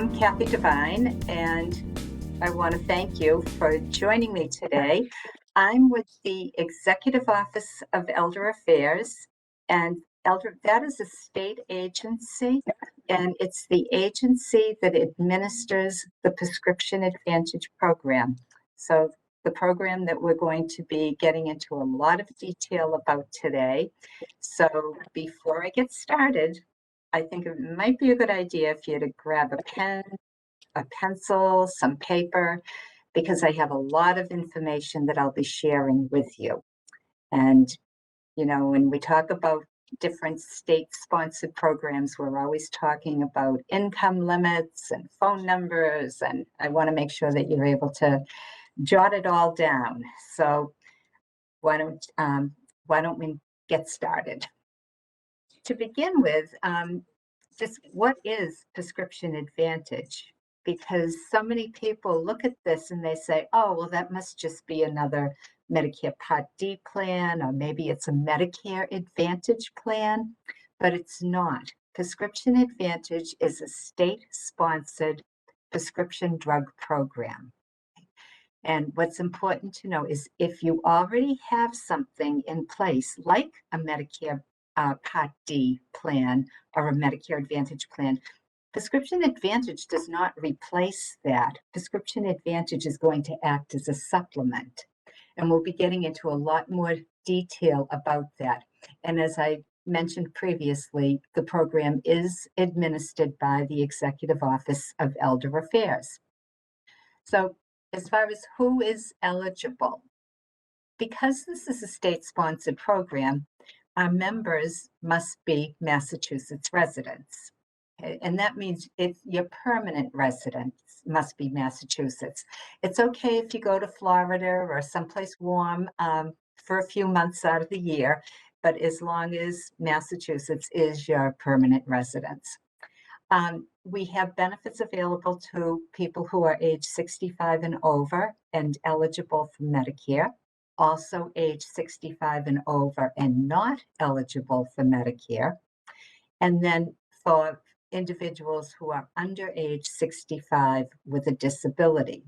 I'm Kathy Devine, and I want to thank you for joining me today. I'm with the Executive Office of Elder Affairs, and that is a state agency, and it's the agency that administers the Prescription Advantage program. So the program that we're going to be getting into a lot of detail about today. So before I get started, I think it might be a good idea for you to grab a pen, a pencil, some paper, because I have a lot of information that I'll be sharing with you. And, when we talk about different state-sponsored programs, we're always talking about income limits and phone numbers, and I want to make sure that you're able to jot it all down. So why don't we get started? To begin with, just what is Prescription Advantage? Because so many people look at this and they say, oh, well, that must just be another Medicare Part D plan, or maybe it's a Medicare Advantage plan, but it's not. Prescription Advantage is a state-sponsored prescription drug program. And what's important to know is if you already have something in place, like a Medicare Part D plan or a Medicare Advantage plan, Prescription Advantage does not replace that. Prescription Advantage is going to act as a supplement. And we'll be getting into a lot more detail about that. And as I mentioned previously, the program is administered by the Executive Office of Elder Affairs. So as far as who is eligible, because this is a state-sponsored program, our members must be Massachusetts residents. Okay? And that means if your permanent residents must be Massachusetts. It's okay if you go to Florida or someplace warm for a few months out of the year, but as long as Massachusetts is your permanent residence. We have benefits available to people who are age 65 and over and eligible for Medicare, also age 65 and over and not eligible for Medicare, and then for individuals who are under age 65 with a disability.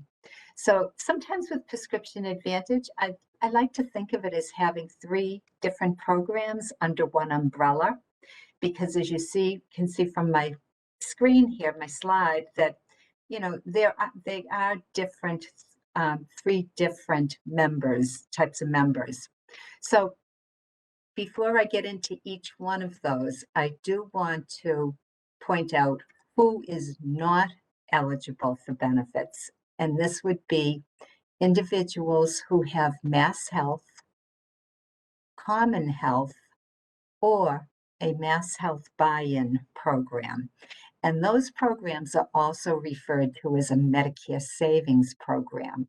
So sometimes with Prescription Advantage, I like to think of it as having 3 different programs under one umbrella, because as you can see from my screen here, my slide, that they are different, 3 different types of members. So before I get into each one of those, I do want to point out who is not eligible for benefits, and this would be individuals who have Mass Health, Common Health, or a Mass Health buy-in program. And those programs are also referred to as a Medicare Savings Program.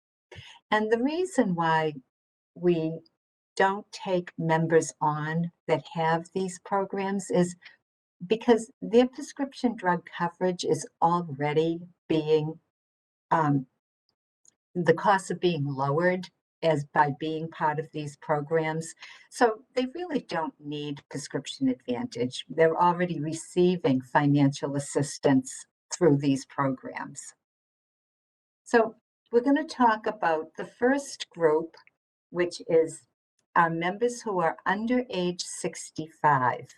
And the reason why we don't take members on that have these programs is because their prescription drug coverage is already being, the costs are being lowered as by being part of these programs. So they really don't need Prescription Advantage. They're already receiving financial assistance through these programs. So we're going to talk about the first group, which is our members who are under age 65.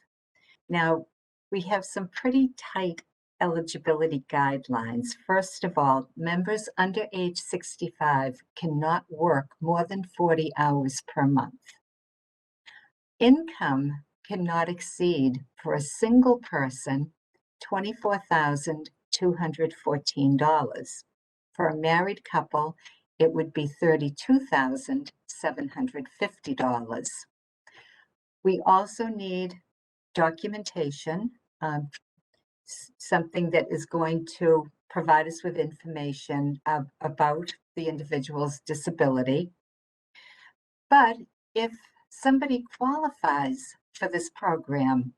Now, we have some pretty tight eligibility guidelines. First of all, members under age 65 cannot work more than 40 hours per month. Income cannot exceed, for a single person, $24,214. For a married couple, it would be $32,750. We also need documentation, something that is going to provide us with information about the individual's disability. But if somebody qualifies for this program,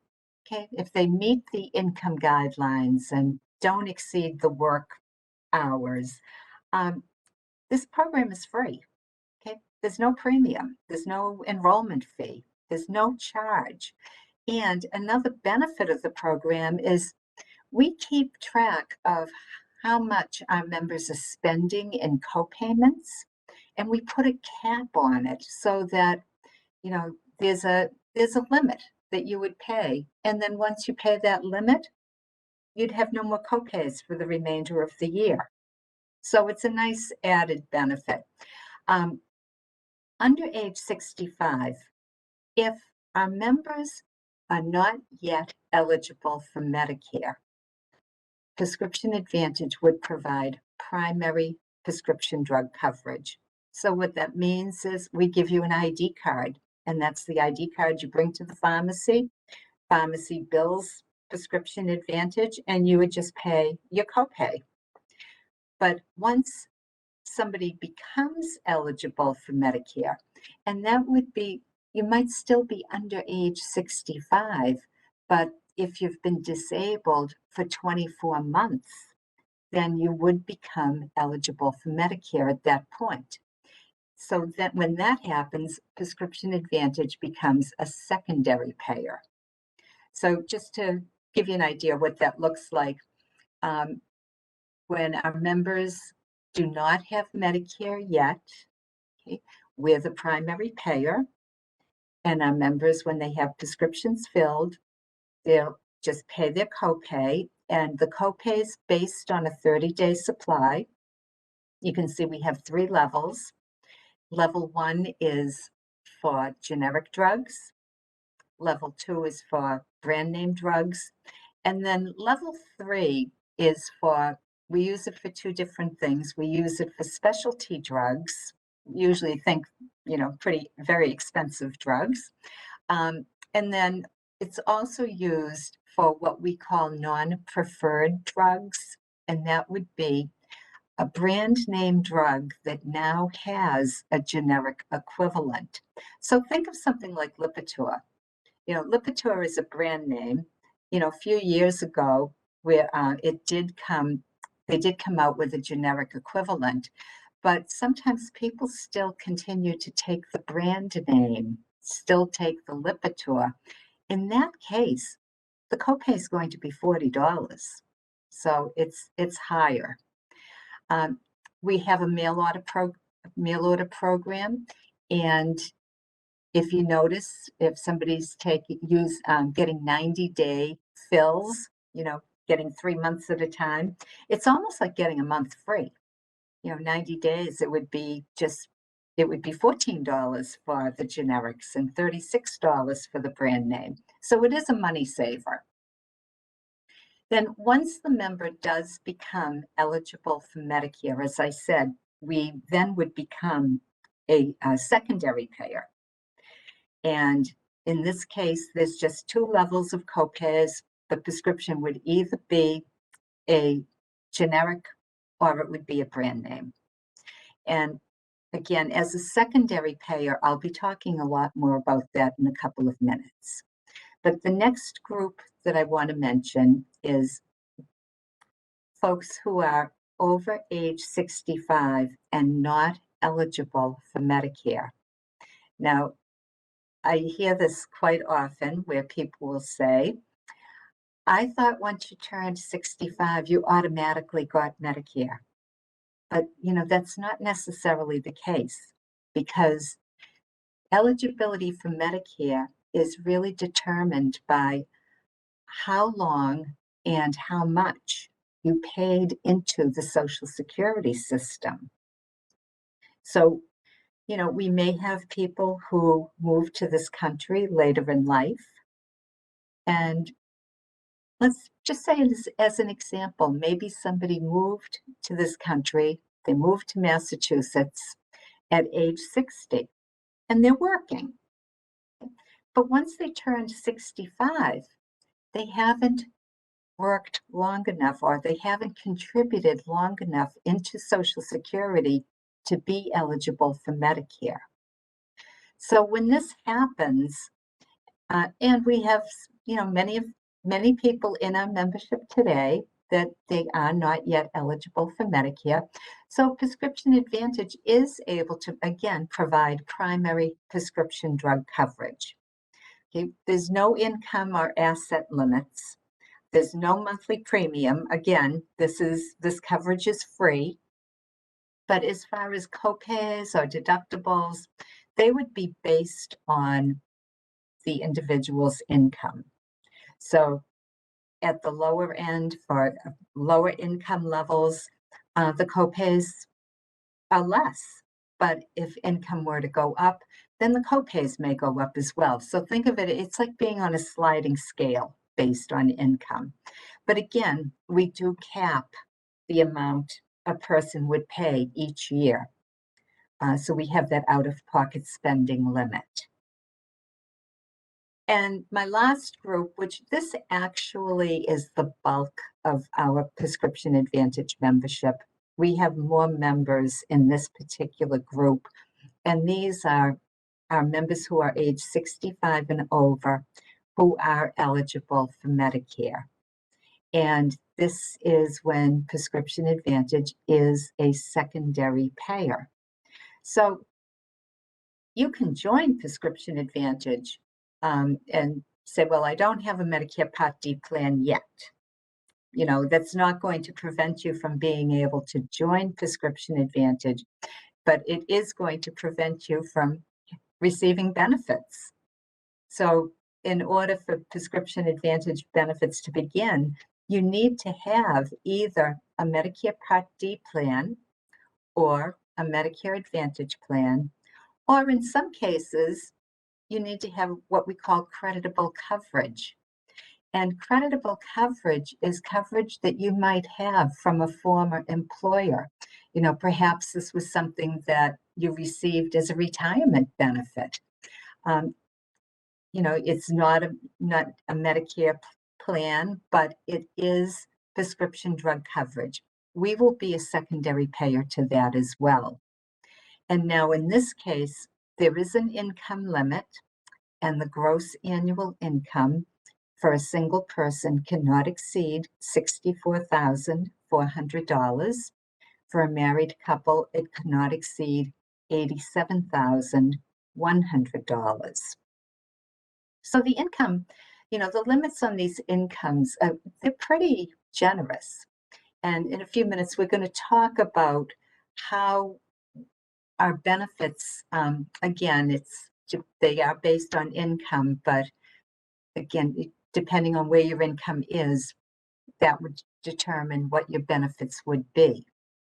okay, if they meet the income guidelines and don't exceed the work hours, this program is free. Okay, there's no premium, there's no enrollment fee, there's no charge. And another benefit of the program is we keep track of how much our members are spending in copayments, and we put a cap on it so that, you know, there's a limit that you would pay, and then once you pay that limit, you'd have no more copays for the remainder of the year. So it's a nice added benefit. Um, Under age 65, if our members are not yet eligible for Medicare, Prescription Advantage would provide primary prescription drug coverage. So what that means is we give you an ID card, and that's the ID card you bring to the pharmacy. Pharmacy bills Prescription Advantage, and you would just pay your copay. But once somebody becomes eligible for Medicare, and that would be, you might still be under age 65, but if you've been disabled for 24 months, then you would become eligible for Medicare at that point. So that when that happens, Prescription Advantage becomes a secondary payer. So just to give you an idea what that looks like, um, when our members do not have Medicare yet, okay, we're the primary payer, and our members, when they have prescriptions filled, they'll just pay their copay, and the copay is based on a 30-day supply. You can see we have 3 levels. Level 1 is for generic drugs. Level 2 is for brand name drugs. And then level 3 is for, we use it for 2 different things. We use it for specialty drugs, usually think, pretty, very expensive drugs. And then it's also used for what we call non-preferred drugs, and that would be a brand name drug that now has a generic equivalent. So think of something like Lipitor. Lipitor is a brand name. A few years ago, where they did come out with a generic equivalent, but sometimes people still continue to take the brand name, still take the Lipitor. In that case, the copay is going to be $40. So it's higher. We have a mail order program, and if you notice, if somebody's getting 90-day fills, getting 3 months at a time, it's almost like getting a month free. 90 days, it would be $14 for the generics and $36 for the brand name. So it is a money saver. Then once the member does become eligible for Medicare, as I said, we then would become a secondary payer. And in this case, there's just 2 levels of copays. The prescription would either be a generic or it would be a brand name. And again, as a secondary payer, I'll be talking a lot more about that in a couple of minutes. But the next group that I want to mention is folks who are over age 65 and not eligible for Medicare. Now, I hear this quite often where people will say, I thought once you turned 65, you automatically got Medicare. But, that's not necessarily the case, because eligibility for Medicare is really determined by how long and how much you paid into the Social Security system. So, we may have people who move to this country later in life, and let's just say as an example, maybe somebody moved to this country, they moved to Massachusetts at age 60, and they're working. But once they turned 65, they haven't worked long enough, or they haven't contributed long enough into Social Security to be eligible for Medicare. So when this happens, and we have, many people in our membership today that they are not yet eligible for Medicare. So Prescription Advantage is able to, again, provide primary prescription drug coverage. Okay? There's no income or asset limits. There's no monthly premium. Again, this coverage is free. But as far as copays or deductibles, they would be based on the individual's income. So at the lower end, for lower income levels, the copays are less. But if income were to go up, then the copays may go up as well. So think of it, it's like being on a sliding scale based on income. But again, we do cap the amount a person would pay each year. So we have that out-of-pocket spending limit. And my last group, which this actually is the bulk of our Prescription Advantage membership. We have more members in this particular group, and these are our members who are age 65 and over who are eligible for Medicare. And this is when Prescription Advantage is a secondary payer. So you can join Prescription Advantage and say, well, I don't have a Medicare Part D plan yet. You know, that's not going to prevent you from being able to join Prescription Advantage, but it is going to prevent you from receiving benefits. So in order for Prescription Advantage benefits to begin, you need to have either a Medicare Part D plan or a Medicare Advantage plan, or in some cases, you need to have what we call creditable coverage. And creditable coverage is coverage that you might have from a former employer. You know, perhaps this was something that you received as a retirement benefit. You know, it's not a Medicare plan, but it is prescription drug coverage. We will be a secondary payer to that as well. And now in this case, there is an income limit, and the gross annual income for a single person cannot exceed $64,400. For a married couple, it cannot exceed $87,100. So the income, you know, the limits on these incomes, they're pretty generous. And in a few minutes, we're going to talk about how our benefits, again, they are based on income, but again, depending on where your income is, that would determine what your benefits would be.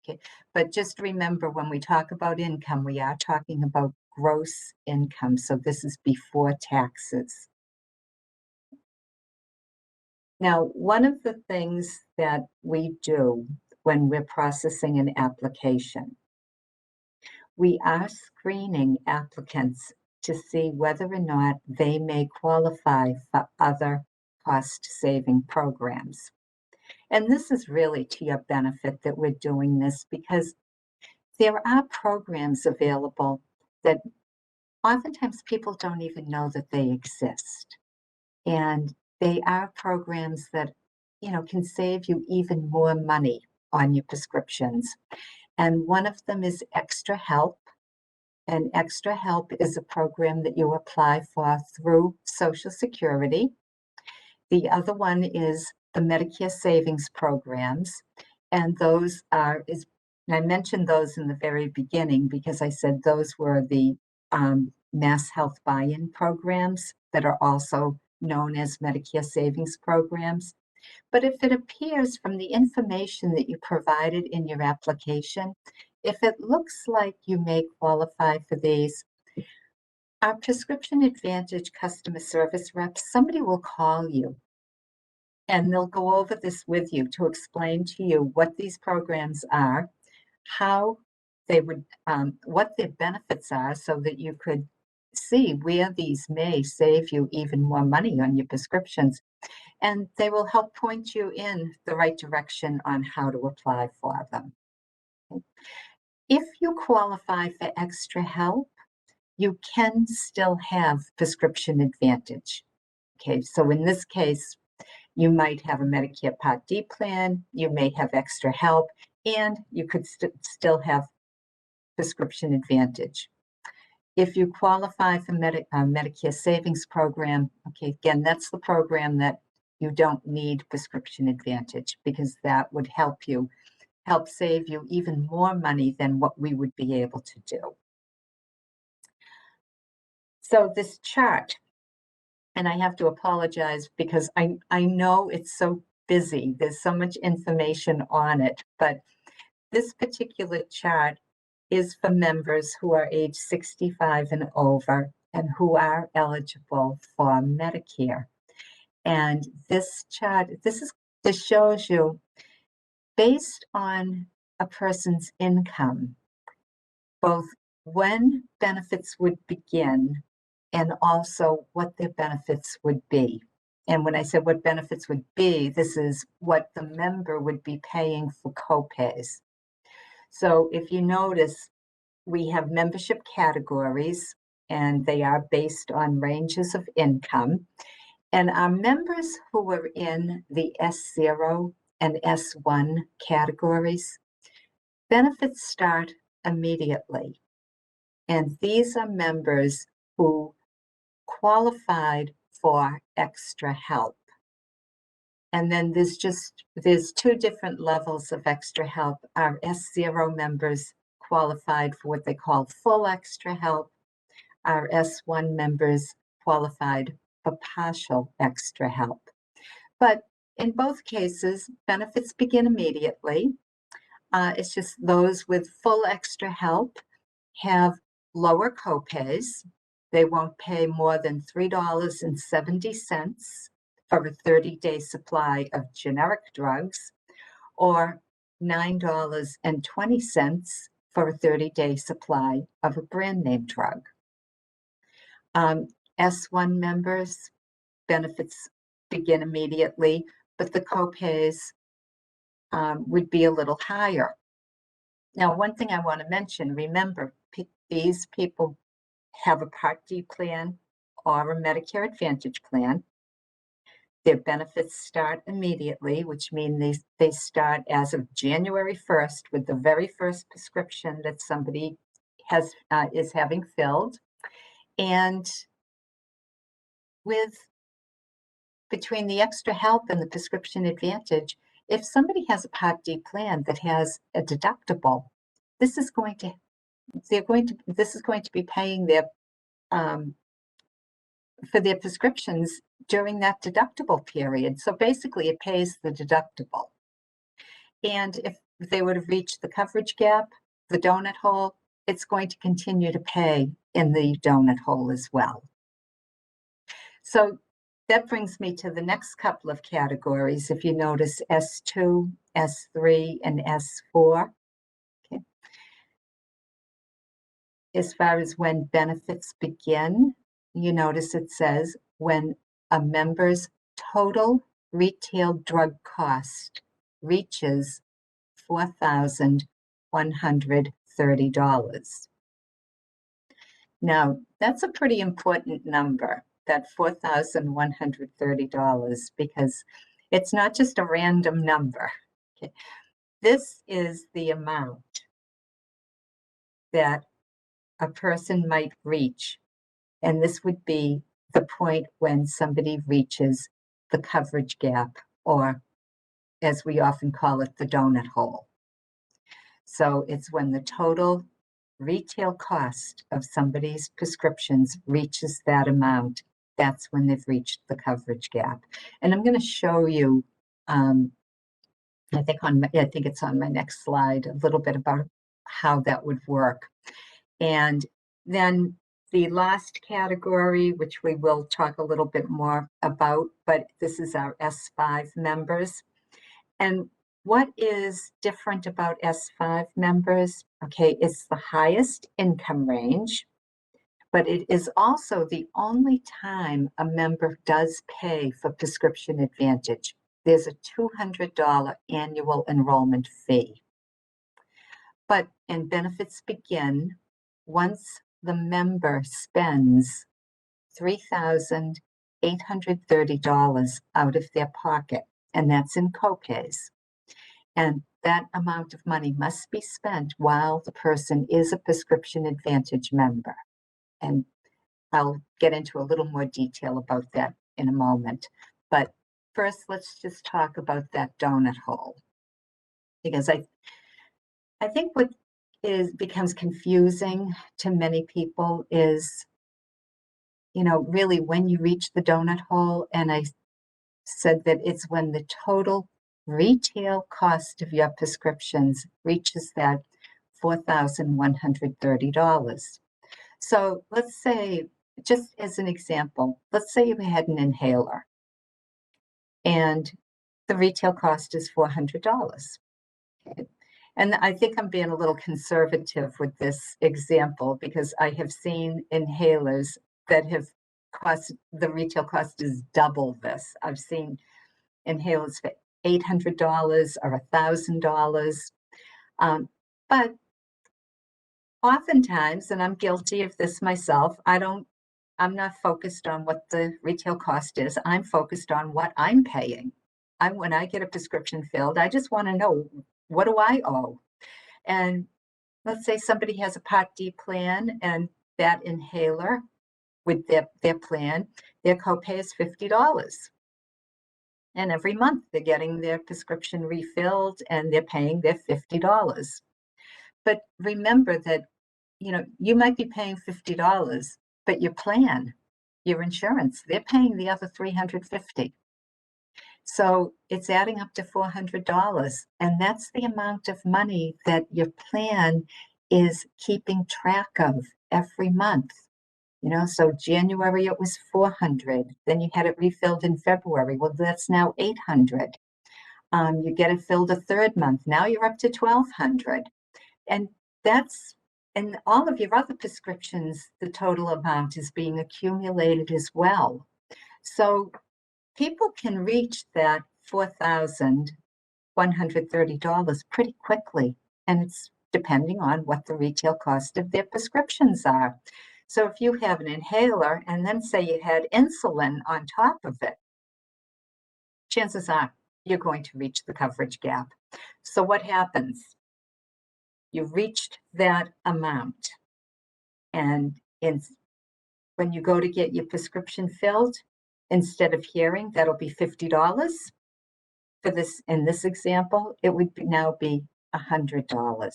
Okay, but just remember, when we talk about income, we are talking about gross income. So this is before taxes. Now, one of the things that we do when we're processing an application, we are screening applicants to see whether or not they may qualify for other cost-saving programs. And this is really to your benefit that we're doing this, because there are programs available that oftentimes people don't even know that they exist. And they are programs that, you know, can save you even more money on your prescriptions. And one of them is Extra Help. And Extra Help is a program that you apply for through Social Security. The other one is the Medicare Savings Programs. And those are, and I mentioned those in the very beginning because I said those were the Mass Health Buy-in programs that are also known as Medicare Savings Programs. But if it appears from the information that you provided in your application, if it looks like you may qualify for these, our Prescription Advantage customer service rep, somebody will call you and they'll go over this with you to explain to you what these programs are, how they would, what their benefits are, so that you could see where these may save you even more money on your prescriptions. And they will help point you in the right direction on how to apply for them. If you qualify for Extra Help, you can still have Prescription Advantage. Okay, so in this case, you might have a Medicare Part D plan, you may have Extra Help, and you could still have Prescription Advantage. If you qualify for Medicare Savings Program, okay, again, that's the program that you don't need Prescription Advantage, because that would help save you even more money than what we would be able to do. So this chart, and I have to apologize because I know it's so busy. There's so much information on it, but this particular chart is for members who are age 65 and over and who are eligible for Medicare. And this chart, this shows you, based on a person's income, both when benefits would begin and also what their benefits would be. And when I said what benefits would be, this is what the member would be paying for copays. So if you notice, we have membership categories, and they are based on ranges of income. And our members who are in the S0 and S1 categories, benefits start immediately. And these are members who qualified for extra help. And then there's two different levels of extra help. Our S0 members qualified for what they call full extra help. Our S1 members qualified for partial extra help. But in both cases, benefits begin immediately. It's just those with full extra help have lower copays. They won't pay more than $3.70 for a 30-day supply of generic drugs, or $9.20 for a 30-day supply of a brand name drug. S1 members, benefits begin immediately, but the copays would be a little higher. Now, one thing I want to mention, remember, these people have a Part D plan or a Medicare Advantage plan. Their benefits start immediately, which means they start as of January 1st with the very first prescription that somebody is having filled. And between the extra help and the Prescription Advantage, if somebody has a Part D plan that has a deductible, this is going to be paying their for their prescriptions during that deductible period. So basically, it pays the deductible. And if they would have reached the coverage gap, the donut hole, it's going to continue to pay in the donut hole as well. So that brings me to the next couple of categories. If you notice, S2, S3, and S4. Okay. As far as when benefits begin, you notice it says when a member's total retail drug cost reaches $4,130. Now, that's a pretty important number, that $4,130, because it's not just a random number. Okay. This is the amount that a person might reach, and this would be the point when somebody reaches the coverage gap, or as we often call it, the donut hole. So it's when the total retail cost of somebody's prescriptions reaches that amount, that's when they've reached the coverage gap. And I'm going to show you, I think it's on my next slide, a little bit about how that would work. And then the last category, which we will talk a little bit more about, but this is our S5 members. And what is different about S5 members? Okay, it's the highest income range, but it is also the only time a member does pay for Prescription Advantage. There's a $200 annual enrollment fee. And benefits begin once the member spends $3,830 out of their pocket, and that's in copays. And that amount of money must be spent while the person is a Prescription Advantage member. And I'll get into a little more detail about that in a moment. But first, let's just talk about that donut hole, because I think what becomes confusing to many people is, really when you reach the donut hole, and I said that it's when the total retail cost of your prescriptions reaches that $4,130. So let's say, just as an example, let's say you had an inhaler and the retail cost is $400. And I think I'm being a little conservative with this example because I have seen inhalers that have the retail cost is double this. I've seen inhalers for $800 or $1,000. But oftentimes, and I'm guilty of this myself, I'm not focused on what the retail cost is. I'm focused on what I'm paying. When I get a prescription filled, I just want to know, what do I owe? And let's say somebody has a Part D plan and that inhaler with their plan, their copay is $50. And every month they're getting their prescription refilled and they're paying their $50. But remember that, you might be paying $50, but your plan, your insurance, they're paying the other $350. So it's adding up to $400. And that's the amount of money that your plan is keeping track of every month. So January it was 400. Then you had it refilled in February. Well, that's now 800. You get it filled a third month. Now you're up to 1,200. And and all of your other prescriptions, the total amount is being accumulated as well. So people can reach that $4,130 pretty quickly. And it's depending on what the retail cost of their prescriptions are. So if you have an inhaler and then say you had insulin on top of it, chances are you're going to reach the coverage gap. So what happens? You've reached that amount. And when you go to get your prescription filled, instead of hearing that'll be $50, in this example, it would now be $100.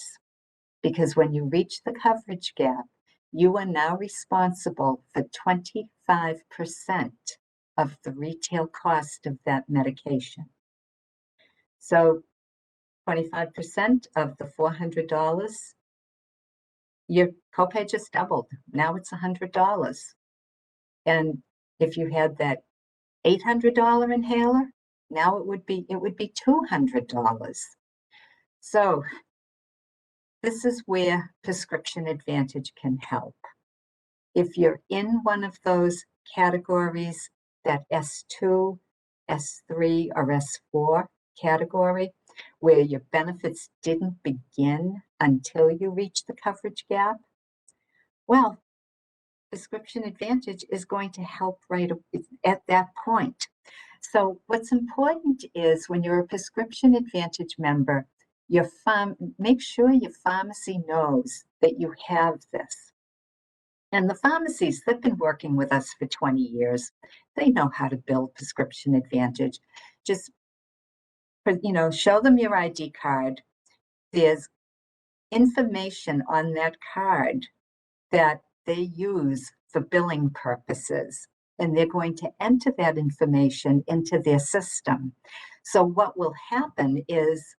Because when you reach the coverage gap, you are now responsible for 25% of the retail cost of that medication. So 25% of the $400, your copay just doubled. Now it's $100. And if you had that $800 inhaler, now it would be $200. So this is where Prescription Advantage can help. If you're in one of those categories, that S2, S3, or S4 category, where your benefits didn't begin until you reach the coverage gap, well, Prescription Advantage is going to help right at that point. So what's important is when you're a Prescription Advantage member, make sure your pharmacy knows that you have this. And the pharmacies, they've been working with us for 20 years. They know how to build Prescription Advantage. Just, show them your ID card. There's information on that card that they use for billing purposes, and they're going to enter that information into their system. So what will happen is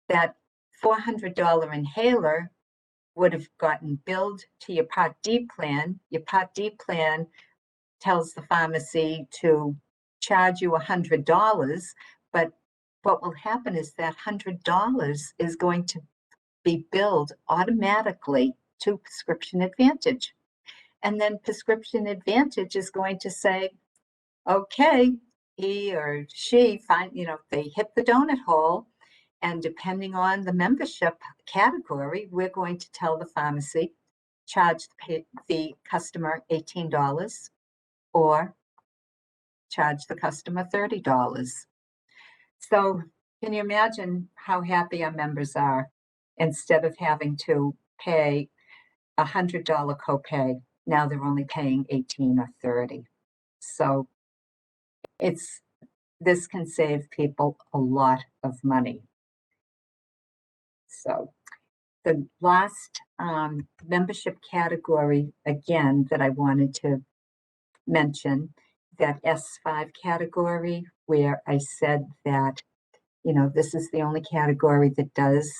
that $400 inhaler would have gotten billed to your Part D plan. Your Part D plan tells the pharmacy to charge you $100, but what will happen is that $100 is going to be billed automatically to Prescription Advantage. And then Prescription Advantage is going to say, okay, he or she they hit the donut hole. And depending on the membership category, we're going to tell the pharmacy, charge the customer $18 or charge the customer $30. So can you imagine how happy our members are? Instead of having to pay $100 copay, now they're only paying $18 or $30. So it's this can save people a lot of money. So the last membership category, again, that I wanted to mention, that S5 category, where I said that, this is the only category that does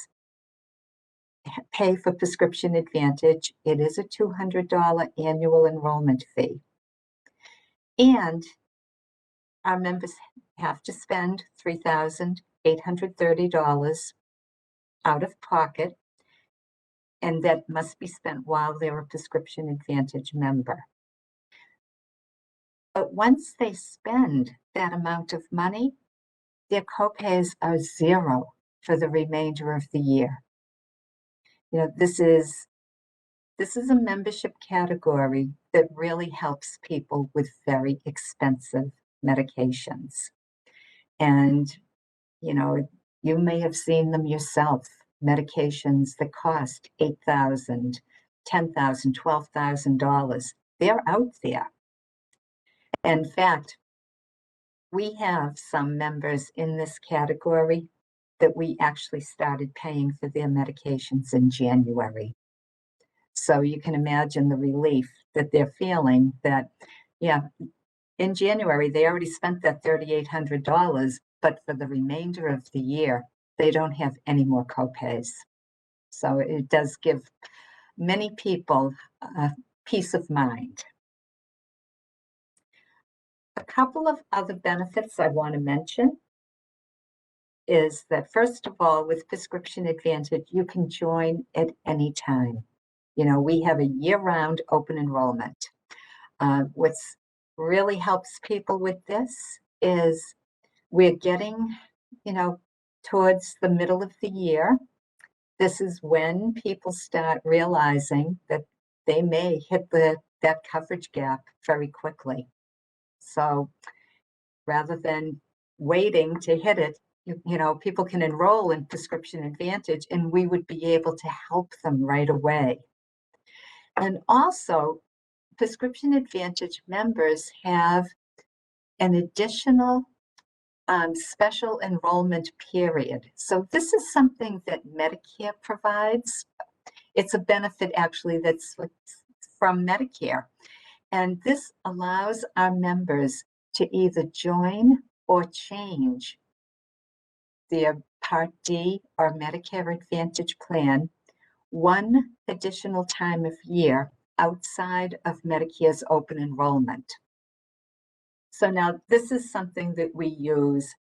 pay for Prescription Advantage. It is a $200 annual enrollment fee. And our members have to spend $3,830 out of pocket, and that must be spent while they're a Prescription Advantage member. But once they spend that amount of money, their copays are zero for the remainder of the year. This is a membership category that really helps people with very expensive medications. And, you may have seen them yourself, medications that cost $8,000, $10,000, $12,000. They're out there. In fact, we have some members in this category that we actually started paying for their medications in January. So you can imagine the relief that they're feeling that, in January, they already spent that $3,800, but for the remainder of the year, they don't have any more copays. So it does give many people peace of mind. A couple of other benefits I want to mention is that, first of all, with Prescription Advantage, you can join at any time. We have a year-round open enrollment. What's really helps people with this is we're getting, towards the middle of the year. This is when people start realizing that they may hit that coverage gap very quickly. So rather than waiting to hit it, people can enroll in Prescription Advantage, and we would be able to help them right away. And also, Prescription Advantage members have an additional special enrollment period. So this is something that Medicare provides. It's a benefit actually that's from Medicare. And this allows our members to either join or change their Part D or Medicare Advantage plan one additional time of year outside of Medicare's open enrollment. So now this is something that we use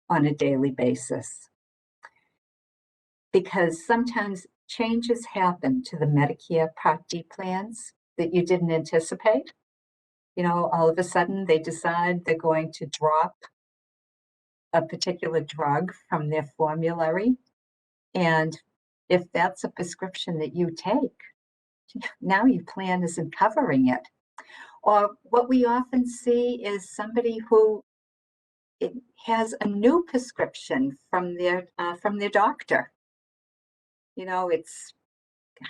on a daily basis, because sometimes changes happen to the Medicare Part D plans that you didn't anticipate. All of a sudden they decide they're going to drop a particular drug from their formulary. And if that's a prescription that you take, now your plan isn't covering it. Or what we often see is somebody who has a new prescription from their doctor. It's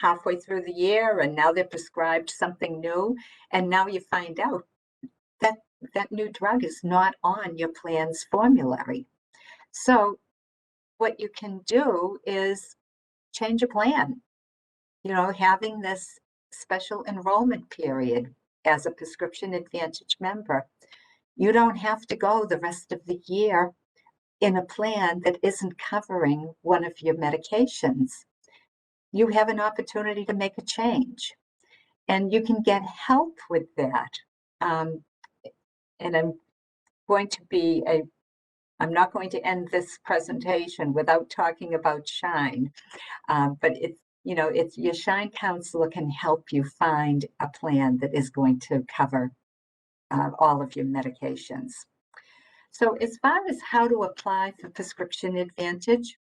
halfway through the year, and now they're prescribed something new, and now you find out that that new drug is not on your plan's formulary. So what you can do is change a plan. Having this special enrollment period as a Prescription Advantage member, you don't have to go the rest of the year in a plan that isn't covering one of your medications. You have an opportunity to make a change, and you can get help with that. And I'm not going to end this presentation without talking about Shine, but it's your Shine counselor can help you find a plan that is going to cover all of your medications. So as far as how to apply for Prescription Advantage,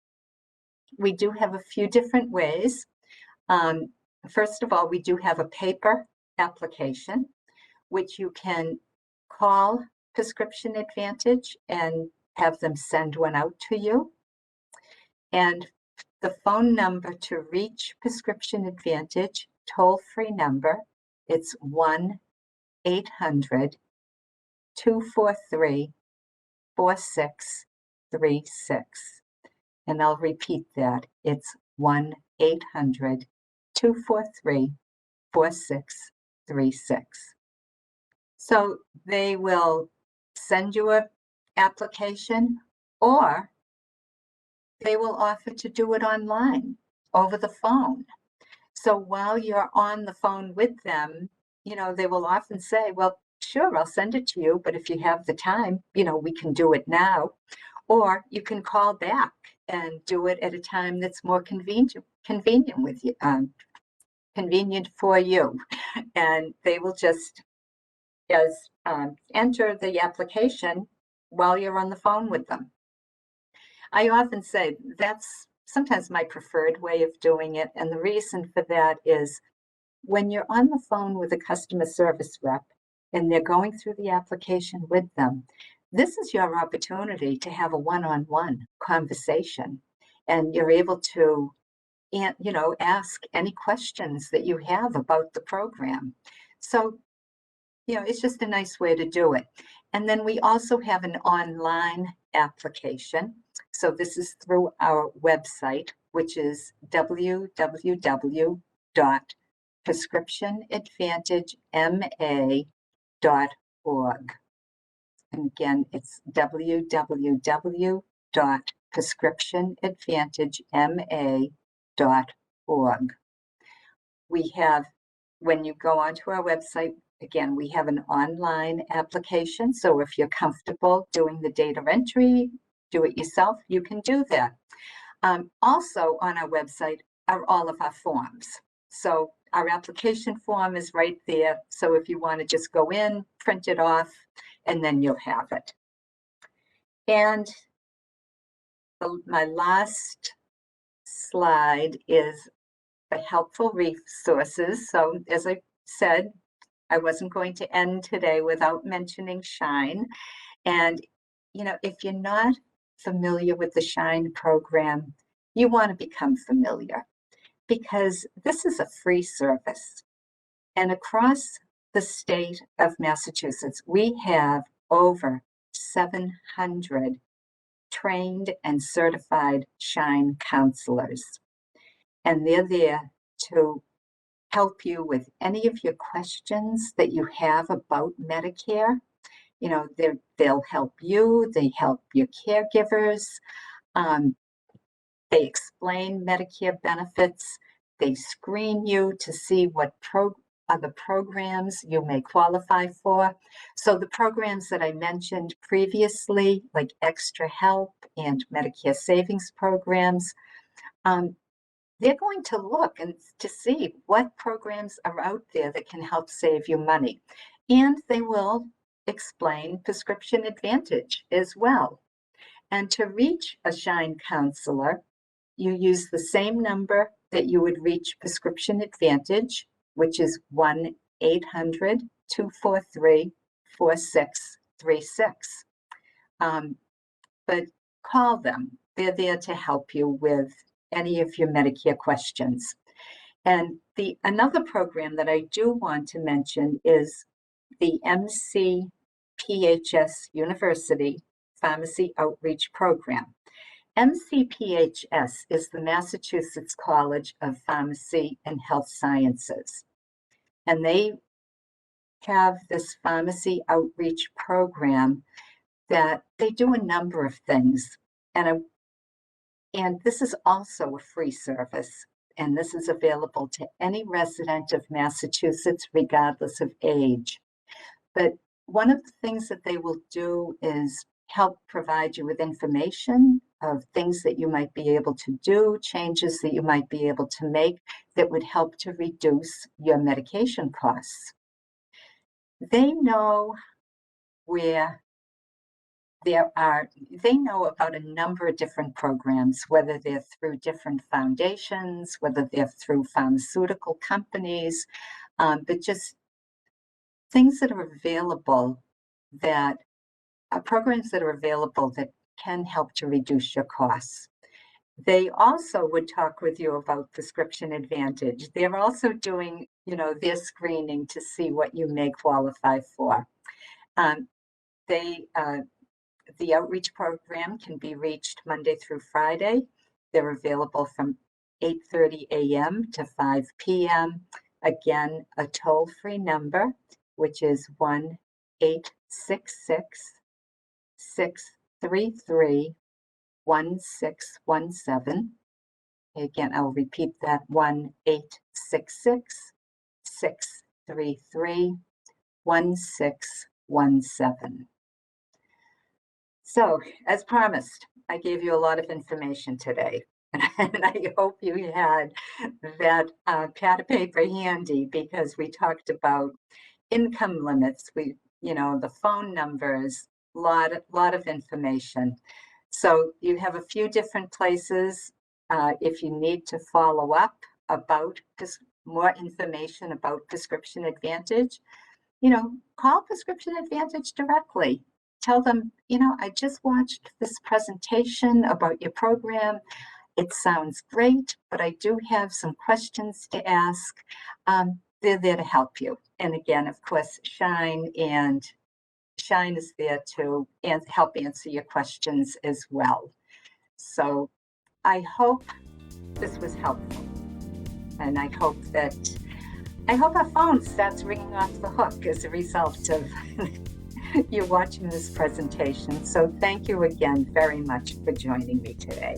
we do have a few different ways. First of all, we do have a paper application, which you can call Prescription Advantage and have them send one out to you. And the phone number to reach Prescription Advantage, toll-free number, it's 1-800-243 4636. And I'll repeat that. It's 1-800-243-4636. So they will send you an application, or they will offer to do it online over the phone. So while you're on the phone with them, they will often say, well, sure, I'll send it to you, but if you have the time, we can do it now. Or you can call back and do it at a time that's more convenient with you, convenient for you. And they will just enter the application while you're on the phone with them. I often say that's sometimes my preferred way of doing it. And the reason for that is when you're on the phone with a customer service rep and they're going through the application with them, this is your opportunity to have a one-on-one conversation. And you're able to, ask any questions that you have about the program. So, it's just a nice way to do it. And then we also have an online application. So this is through our website, which is www.prescriptionadvantagema.org. And again, it's www.prescriptionadvantagema.org. We have, when you go onto our website, again, we have an online application. So if you're comfortable doing the data entry, do it yourself, you can do that. Also on our website are all of our forms. So our application form is right there. So if you want to just go in, print it off, and then you'll have it. And my last slide is the helpful resources. So as I said, I wasn't going to end today without mentioning Shine. And, if you're not familiar with the Shine program, you want to become familiar, because this is a free service. And across the state of Massachusetts, we have over 700 trained and certified Shine counselors. And they're there to help you with any of your questions that you have about Medicare. They'll help you, they help your caregivers. They explain Medicare benefits. They screen you to see what other programs you may qualify for. So the programs that I mentioned previously, like Extra Help and Medicare Savings Programs, they're going to look and to see what programs are out there that can help save you money. And they will explain Prescription Advantage as well. And to reach a Shine counselor, you use the same number that you would reach Prescription Advantage, which is 1-800-243-4636. But call them. They're there to help you with any of your Medicare questions. And another program that I do want to mention is the MCPHS University Pharmacy Outreach Program. MCPHS is the Massachusetts College of Pharmacy and Health Sciences. And they have this pharmacy outreach program that they do a number of things. And this is also a free service. And this is available to any resident of Massachusetts, regardless of age. But one of the things that they will do is help provide you with information of things that you might be able to do, changes that you might be able to make that would help to reduce your medication costs. They know they know about a number of different programs, whether they're through different foundations, whether they're through pharmaceutical companies, but just things that are available programs that are available that can help to reduce your costs. They also would talk with you about Prescription Advantage. They're also doing, their screening to see what you may qualify for. The outreach program can be reached Monday through Friday. They're available from 8:30 a.m. to 5 p.m. Again, a toll-free number, which is 1-866-633-1617. Again, I'll repeat that, 1-866-633-1617. So, as promised, I gave you a lot of information today, and I hope you had that pad of paper handy, because we talked about income limits, the phone numbers, lot of information. So you have a few different places if you need to follow up about more information about Prescription Advantage. Call Prescription Advantage directly. Tell them, I just watched this presentation about your program. It sounds great, but I do have some questions to ask. They're there to help you. And again, of course, Shine is there to help answer your questions as well. So I hope this was helpful. And I hope our phone starts ringing off the hook as a result of you watching this presentation. So thank you again very much for joining me today.